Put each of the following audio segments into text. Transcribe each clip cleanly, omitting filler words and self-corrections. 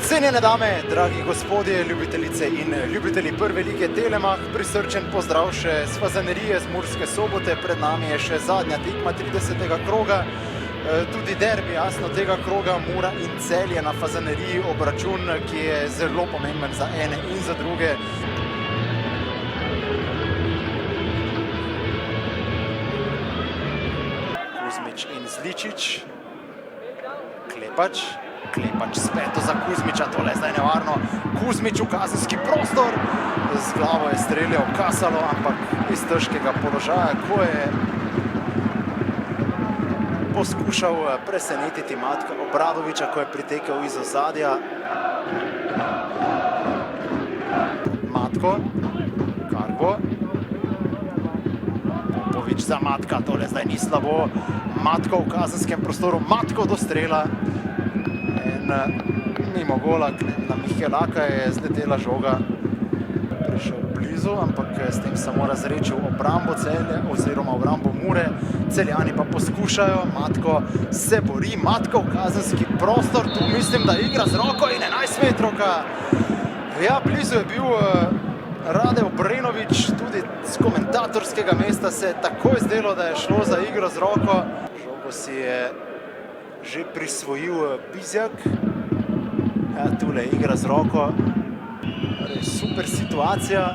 Cenjene dame, dragi gospodje, ljubitelice in ljubitelji prve lige Telemach, prisrčen pozdrav še s Fazanerije z Murske Sobote. Pred nami je še zadnja tekma 30. kroga, tudi derbi jasno tega kroga, Mura in Celje na Fazaneriji, obračun, ki je zelo pomemben za ene in za druge. Kuzmič in Zličič, Klepač s peto za Kuzmiča, tole je zdaj nevarno. Kuzmič v kazenski prostor, z glavo je streljal Kasalo, ampak iz težkega položaja, ko je poskušal presenetiti Matka Obradoviča, ko je pritekel iz ozadja. Matko, Kargo, Popovič za Matka, tole zdaj ni slabo. Matko v kazenskem prostoru, Matko do strela. Mimo gola na Mihelaka je zletela žoga. Prišel blizu, ampak s tem samo razrečil obrambo Celja oziroma obrambo Mure. Celjani pa poskušajo, Matko se bori, Matko v kazenski prostor, tu mislim, da igra z roko in 11-metrovka. Ja, blizu je bil Rade Obrenovič, tudi z komentatorskega mesta se je takoj zdelo, da je šlo za igro z roko. Žogo si je že prisvojil Bizjak. Ja, tule je igra z roko. Res super situacija.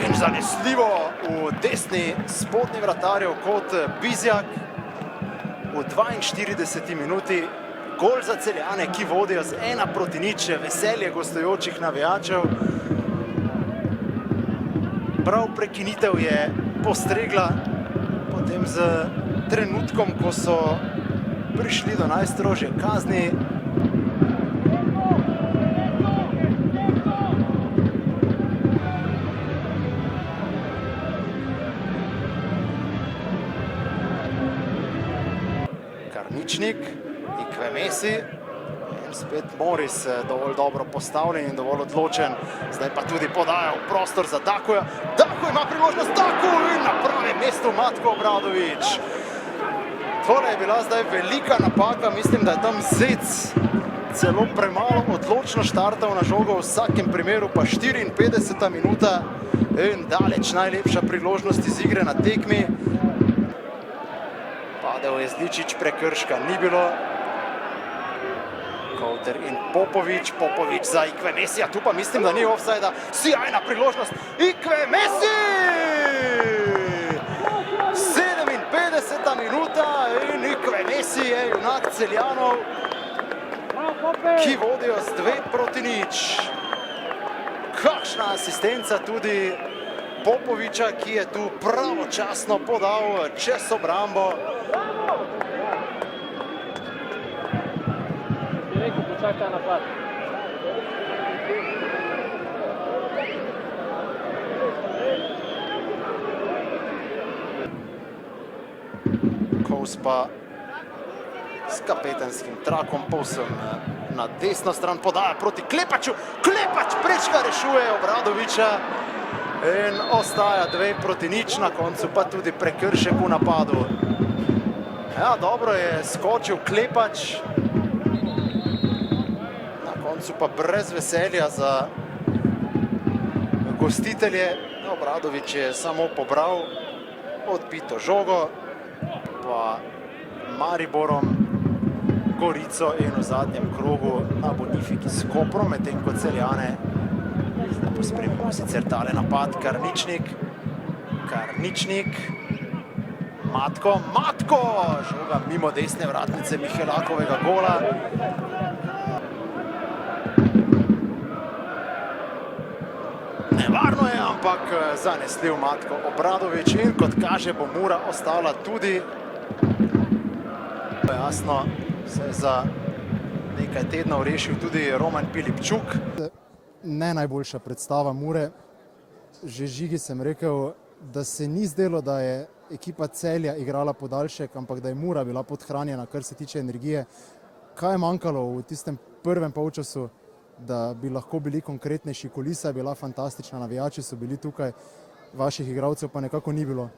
In zanesljivo v desni spodnji vratarjev kot Bizjak. V 42. minuti gol za Celjane, ki vodijo z 1-0, veselje gostujočih navijačev. Prav prekinitev je postregla potem z trenutkom, ko so prišli do najstrožje kazni. Karničnik, Ikvemesi in spet Moris, dovolj dobro postavljen in dovolj odločen. Zdaj pa tudi podaja v prostor za Dakoja. Dako ima priložnost, Dako in na pravem mestu Matko Obradovič. Tole je bila zdaj velika napaka, mislim, da je tam Zec celo premalo odločno štartal na žogo, v vsakem primeru pa 54. minuta in daleč najlepša priložnost iz igre na tekmi. Padel je Zličič, prekrška ni bilo. Kouter in Popovič, Popovič za Ikvemesija, tu pa mislim, da ni ofsajda. Sjajna priložnost, Ikvemesi! 57. minuta in Ikvemesi je junak Celjanov, ki vodijo z 2-0. Kakšna asistenca tudi Popoviča, ki je tu pravočasno podal čez obrambo. Počakaj napad. Kous pa s kapetanskim trakom povsem na desno stran podaja proti Klepaču. Klepač prečka rešuje Obradoviča in ostaja 2-0, na koncu pa tudi prekršek v napadu. Ja, dobro je skočil Klepač. Na koncu pa brez veselja za gostitelje. Obradovič je samo pobral odbito žogo. Pa Mariborom, Gorico in v zadnjem krogu na Bonifiki s Koprom, medtem ko Celjane. Zdaj pospremimo sicer tale napad, Karničnik, Matko, žoga mimo desne vratnice Mihelakovega gola. Nevarno je, ampak zanesljiv Matko Obradovič in kot kaže bo Mura ostala tudi. Jasno, se je za nekaj tednov rešil tudi Roman Pilipčuk. Ne najboljša predstava Mure. Že Žigi sem rekel, da se ni zdelo, da je ekipa Celja igrala podaljšek, ampak da je Mura bila podhranjena, kar se tiče energije. Kaj je manjkalo v tistem prvem polčasu, da bi lahko bili konkretnejši? Kulisa je bila fantastična, navijači so bili tukaj, vaših igralcev pa nekako ni bilo.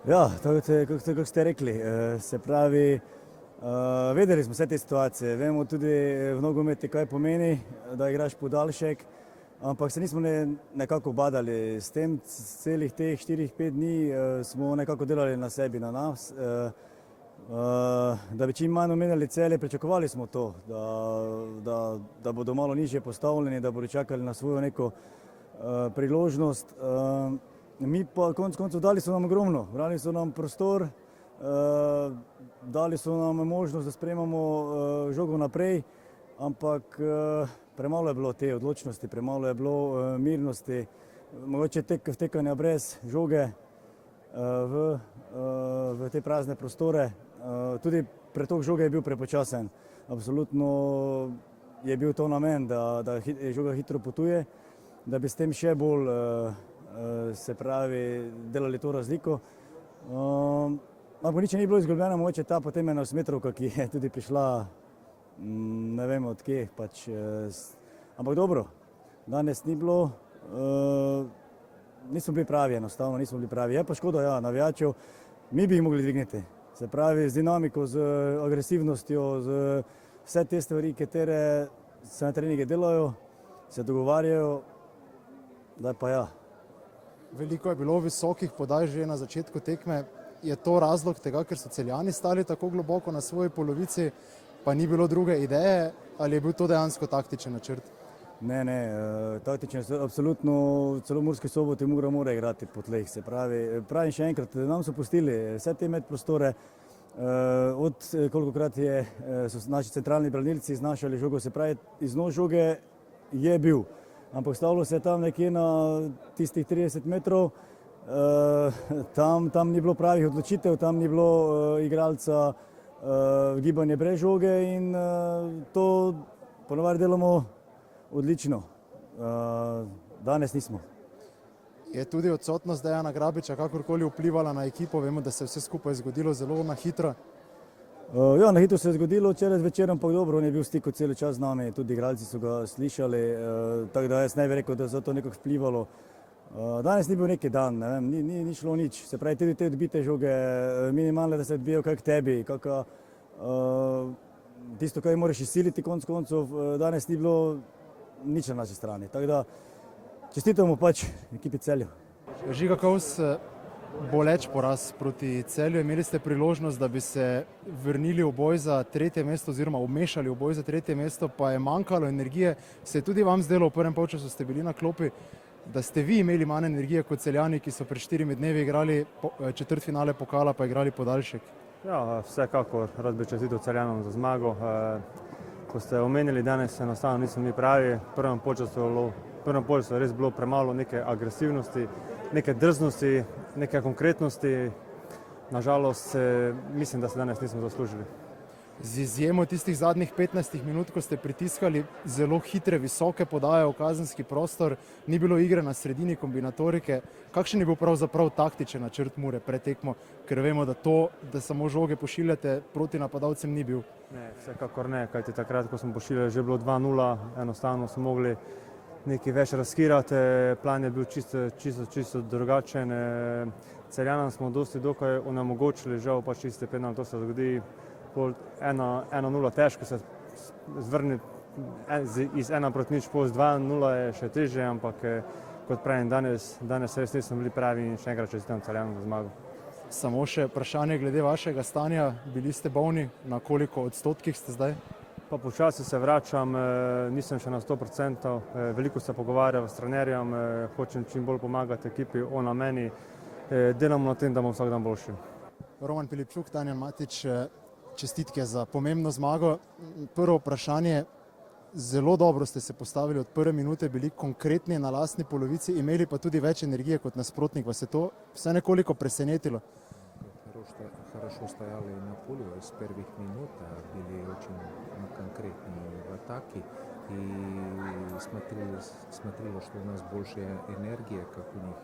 Ja, kako ste rekli, se pravi, Vedeli smo vse te situacije, vemo tudi v nogometu, kaj pomeni, da igraš podaljšek, ampak se nismo nekako badali. S tem celih teh 4-5 dni smo nekako delali na sebi, na nas, da bi čim manj omenjali Celje. Pričakovali smo to, da bodo malo nižje postavljeni, da bodo čakali na svojo neko priložnost. Mi pa konec koncev dali so nam ogromno, dali so nam prostor, dali so nam možnost, da sprejemamo žogo naprej, ampak premalo je bilo te odločnosti, premalo je bilo mirnosti, mogoče vtekanja brez žoge v te prazne prostore. Tudi pretok žoge je bil prepočasen. Absolutno je bil to namen, da žoga hitro potuje, da bi s tem še bolj se pravi delali to razliko. Ampak nič ni bilo izgubljeno, mogoče ta potem 11-metrovka, ki je tudi prišla, ne vem od kje, pač, ampak dobro, danes ni bilo, nismo bili pravi, enostavno nismo bili pravi. Je pa škoda, ja, navijačev, mi bi jih mogli dvigniti, se pravi z dinamiko, z agresivnostjo, z vse te stvari, katere se na treninge delajo, se dogovarjajo, da pa ja. Veliko je bilo visokih podaj že na začetku tekme. Je to razlog tega, ker so Celjani stali tako globoko na svoji polovici, pa ni bilo druge ideje, ali je bil to dejansko taktičen načrt? Ne, taktičen, absolutno, celo v Murski Soboti mora igrati po tleh, se pravi. Pravim še enkrat, nam so pustili vse te medprostore, kolikokrat so naši centralni branilci znašali žogo, se pravi, iznos žoge je bil, ampak stavilo se je tam nekje na tistih 30 metrov, tam ni bilo pravih odločitev, tam ni bilo igralca gibanje brez žoge in to ponovadi delamo odlično. Danes nismo. Je tudi odsotnost Dejana Grabiča kakorkoli vplivala na ekipo? Vemo, da se je vse skupaj zgodilo zelo na hitro. Ja, na hitro se je zgodilo, včeraj zvečer, ampak dobro, on je bil v stiku cel čas z nami, tudi igralci so ga slišali, tako da jaz ne bi rekel, da je to nekako vplivalo. Danes ni bil neki dan, ne vem, ni šlo nič, se pravi, tudi te odbite žoge, minimalne, da se odbijajo kak tebi, tisto, kaj moraš izsiliti konec koncev, danes ni bilo nič na naši strani, tako da čestitamo pač ekipi Celju. Žiga Kovs, boleč poraz proti Celju, imeli ste priložnost, da bi se vrnili v boj za tretje mesto oziroma vmešali v boj za tretje mesto, pa je manjkalo energije. Se je tudi vam zdelo, v prvem polčasu ste bili na klopi, da ste vi imeli manj energije kot Celjani, ki so pred 4 dnevi igrali četrtfinale pokala, pa igrali podaljšek? Ja, vsekakor rad bi čestital Celjanom za zmago. Ko ste omenili, danes enostavno nismo mi pravi. V prvem polčasu je res bilo premalo neke agresivnosti, neke drznosti, neke konkretnosti. Nažalost, mislim, da se danes nismo zaslužili. Z izjemo tistih zadnjih 15 minut, ko ste pritiskali zelo hitre, visoke podaje v kazenski prostor, ni bilo igre na sredini kombinatorike. Kakšen je bil pravzaprav taktičen načrt Mure pred tekmo, ker vemo, da samo žoge pošiljate proti napadalcem ni bil? Ne, vsekakor ne, kajti takrat, ko smo pošiljali, že bilo 2-0, enostavno smo mogli nekaj več razkirati, plan je bil čisto drugačen. Celjanom smo dokaj onemogočili, žal pa čisto penal, to se zgodi. 1-0 težko se zvrniti iz 1-0, potem 2-0 je še težje, ampak kot pravim, danes res nismo bili pravi in še enkrat čestitam Celjanom za zmago. Samo še vprašanje glede vašega stanja, bili ste bolni, na koliko odstotkih ste zdaj? Pa počasi se vračam, nisem še na 100%, veliko se pogovarjam s trenerjem, hočem čim bolj pomagati ekipi, ona meni, delamo na tem, da bomo vsak dan boljši. Roman Pilipčuk, Damjan Matić, čestitke za pomembno zmago. Prvo vprašanje, zelo dobro ste se postavili od prve minute, bili konkretni na lastni polovici, imeli pa tudi več energije kot nasprotnik. Vas je to vse nekoliko presenetilo? Хорошо стояли на поле с первых минут, были очень конкретные в атаке и смотрели, что у нас больше энергии, как у них,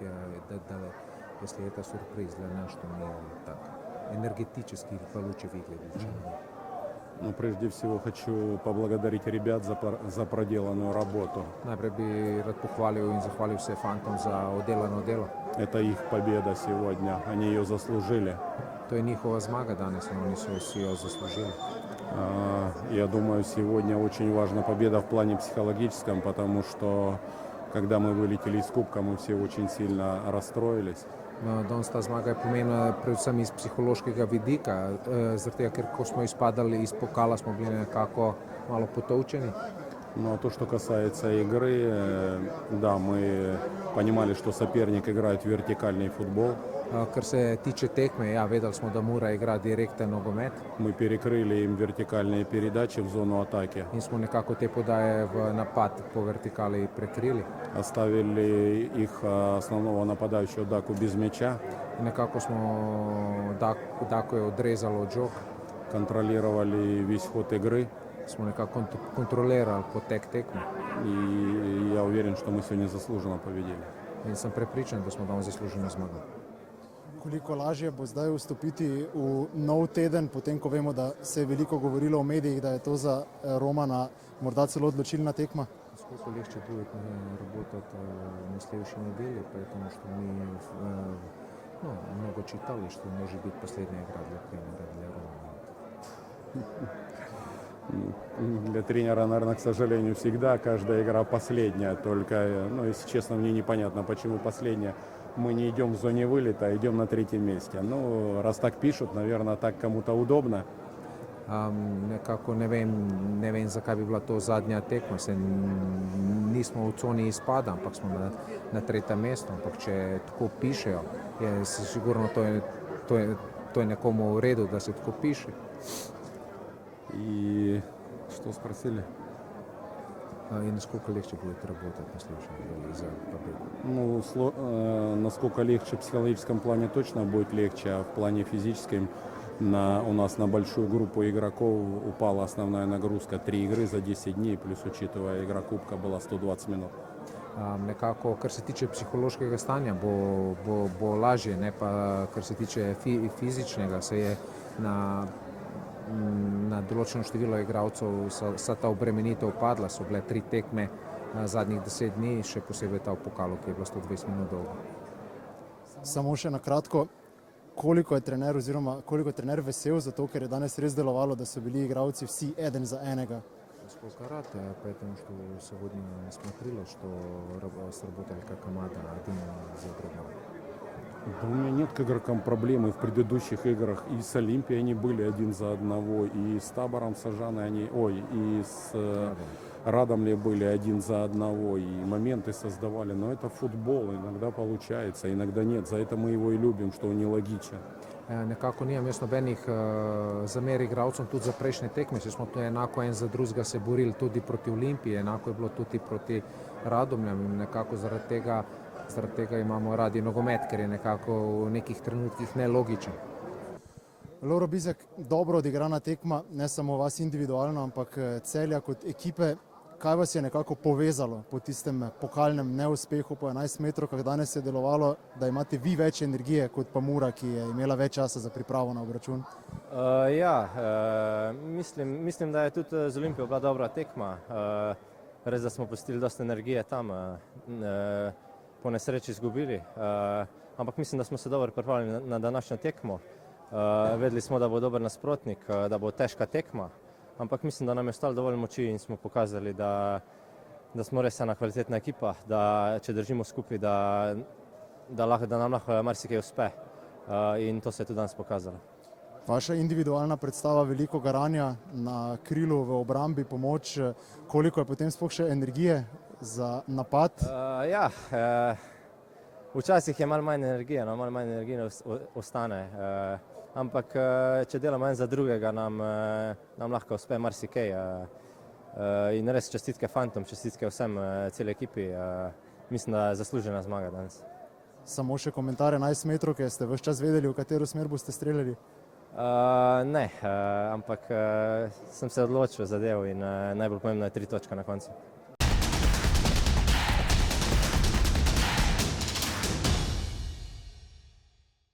если это сюрприз для нас, что мы так энергетически получше выглядим. Ну, прежде всего хочу поблагодарить ребят за проделанную работу. Najprej bi rad pohvalil in zahvalil se fantom za oddelano delo. Это их победа сегодня, они ее заслужили. To je njihova zmaga danes, oni so si jo zaslužili. Я думаю, сегодня очень важна победа в плане психологическом, потому что когда мы вылетели из Кубка, мы все очень сильно расстроились. Danes ta zmaga je pomembna predvsem iz psihološkega vidika, zaradi tega, ker ko smo izpadali iz pokala, smo bili nekako malo potolčeni. Но то, что касается игры, да, мы понимали, что соперник играет в вертикальный футбол. Kar se tiče tekme, ja, vedeli smo, da Mura igra direkten nogomet Мы перекрыли им вертикальные передачи в зону атаки. in smo nekako te podaje v napad po vertikali prekrili. Оставили их основного нападающего Даку без мяча. In nekako smo, Dako je odrezalo od žog, Контролировали весь ход игры. smo nekako kontrolirali potek tekme И я уверен, что мы сегодня заслуженно победили. in sem prepričan, da smo danes zasluženo zmagali. Koliko lažje bo zdaj vstopiti v nov teden, potem ko vemo, da se je veliko govorilo v medijih, da je to za Romana morda celo odločilna tekma? Сколько легче будет работать на следующей неделе, потому что мы много читали, что может быть последняя игра для тренера, для Романа. Для тренера, наверное, к сожалению, всегда каждая игра последняя. Только, если честно, мне непонятно, почему последняя. Мы не идем в зоне вылета, а идем на третьем месте. Ну, раз так пишут, наверное, так кому-то удобно. Nekako ne vem, zakaj bi bila to zadnja tekma. Nismo v coni izpada, ampak smo na tretjem mestu. Ampak če tako pišejo, je sigurno to je nekomu v redu, da se tako piše. И что спросили? И насколько легче будет работать на следующей неделе за победу? Ну, насколько легче в психологическом плане точно будет легче, а в плане физическом у нас на большую группу игроков упала основная нагрузка. 3 игры за 10 дней, плюс учитывая игра Кубка была 120 минут. Nekako, kar se tiče psihološkega stanja, bo lažje, ne pa kar se tiče fizičnega, se je na določeno število igralcev vsa ta obremenitev padla, so bile 3 tekme zadnjih 10 dni, še posebej ta v pokalu, ki je bila 120 minut dolga. Samo še na kratko, koliko je trener vesel za to, ker je danes res delovalo, da so bili igralci vsi eden za enega? Сколько рад, поэтому что сегодня смотрели, что сработали как команда один за другим. Да у меня нет к игрокам проблемы. В предыдущих играх и с Олимпией они были один за одного, и с Табором Сажаной и с Радомлей были один за одного, и моменты создавали. Но это футбол, иногда получается, иногда нет. За это мы его и любим, что он нелогичен. Nekako nimam jaz nobenih zamer igralcem, tudi za prejšnje tekme, se smo tu enako en za drugega se borili tudi proti Olimpiji, enako je bilo tudi proti Radomljam in nekako zaradi tega imamo radi nogomet, ker je nekako v nekih trenutkih nelogičen. Lovro Bizjak, dobro odigrana tekma, ne samo vas individualno, ampak Celja kot ekipe. Kaj vas je nekako povezalo po tistem pokalnem neuspehu po 11 metrovkah? Danes je delovalo, da imate vi več energije kot pa Mura, ki je imela več časa za pripravo na obračun. Mislim, da je tudi z Olimpijo bila dobra tekma. Res, da smo pustili dosta energije tam, po nesreči izgubili. Ampak mislim, da smo se dobro pripravili na današnjo tekmo. Vedeli smo, da bo dober nasprotnik, da bo težka tekma. Ampak mislim, da nam je ostalo dovolj moči in smo pokazali, da smo res ena kvalitetna ekipa, da če držimo skupaj, da nam lahko marsikaj uspe. In to se je tudi danes pokazalo. Vaša individualna predstava, veliko garanja na krilu, v obrambi, pomoč, koliko je potem sploh še energije za napad? Včasih je malo manj energije, malo manj energije ostane. Ampak če delamo en za drugega, nam lahko uspe marsikaj. In res čestitke fantom, čestitke vsem, celi ekipi. Mislim, da je zaslužena zmaga danes. Samo še komentar 11 metrovke, ste ves čas vedeli, v katero smer boste streljali? Ne, ampak sem se odločil za del in najbolj pomembno je 3 točke na koncu.